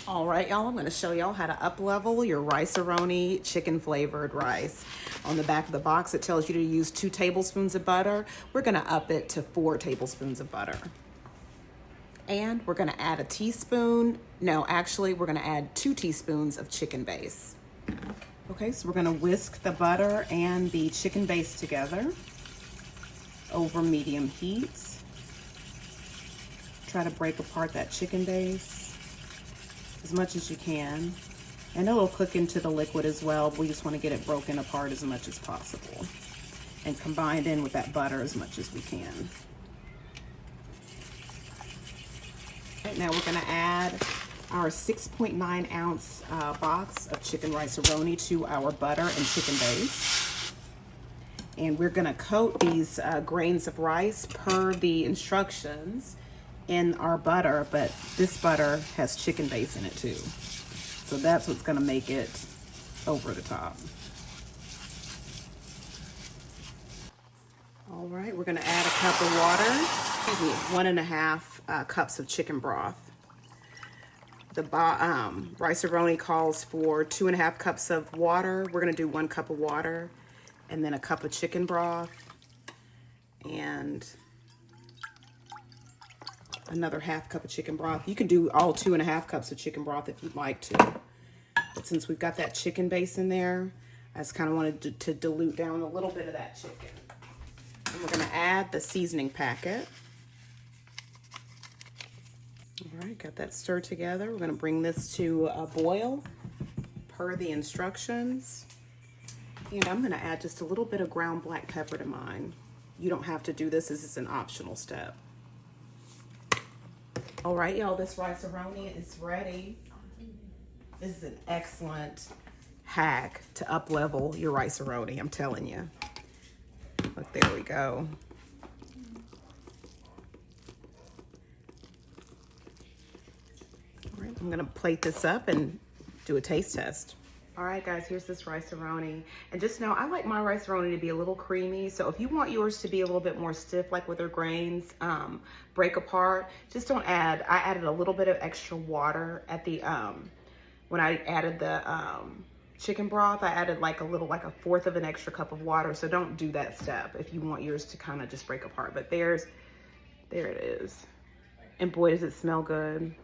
All right, y'all, I'm gonna show y'all how to up-level your Rice-A-Roni chicken flavored rice. On the back of the box, it tells you to use 2 tablespoons of butter. We're gonna up it to 4 tablespoons of butter. And we're gonna add we're gonna add 2 teaspoons of chicken base. Okay, so we're gonna whisk the butter and the chicken base together over medium heat. Try to break apart that chicken base as much as you can. And it'll cook into the liquid as well, but we just want to get it broken apart as much as possible and combined in with that butter as much as we can. Right, now we're going to add our 6.9 ounce box of Chicken Rice-A-Roni to our butter and chicken base. And we're going to coat these grains of rice per the instructions in our butter, but this butter has chicken base in it too. So that's what's gonna make it over the top. All right, we're gonna add a cup of water, 1.5 cups of chicken broth. The Rice-A-Roni calls for 2.5 cups of water. We're gonna do 1 cup of water and then a cup of chicken broth and another 1/2 cup of chicken broth. You can do all 2.5 cups of chicken broth if you'd like to. But since we've got that chicken base in there, I just kind of wanted to dilute down a little bit of that chicken. And we're gonna add the seasoning packet. All right, got that stirred together. We're gonna bring this to a boil per the instructions. And I'm gonna add just a little bit of ground black pepper to mine. You don't have to do this is an optional step. All right, y'all, this Rice-A-Roni is ready. This is an excellent hack to up-level your Rice-A-Roni, I'm telling you. Look, there we go. All right, I'm gonna plate this up and do a taste test. All right, guys, here's this Rice-A-Roni. And just know, I like my Rice-A-Roni to be a little creamy. So if you want yours to be a little bit more stiff, like with their grains, break apart, just don't add. I added a little bit of extra water at the, when I added the chicken broth, I added like a 1/4 of an extra cup of water. So don't do that step if you want yours to kind of just break apart. But there it is. And boy, does it smell good.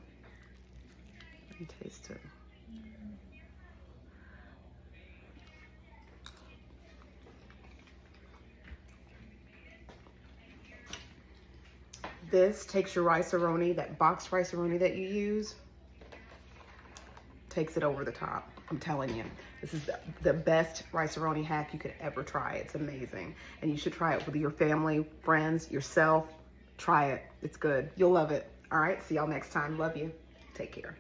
Let me taste it. This takes your Rice-A-Roni, that boxed Rice-A-Roni that you use, takes it over the top. I'm telling you, this is the best Rice-A-Roni hack you could ever try. It's amazing. And you should try it with your family, friends, yourself. Try it. It's good. You'll love it. All right, see y'all next time. Love you. Take care.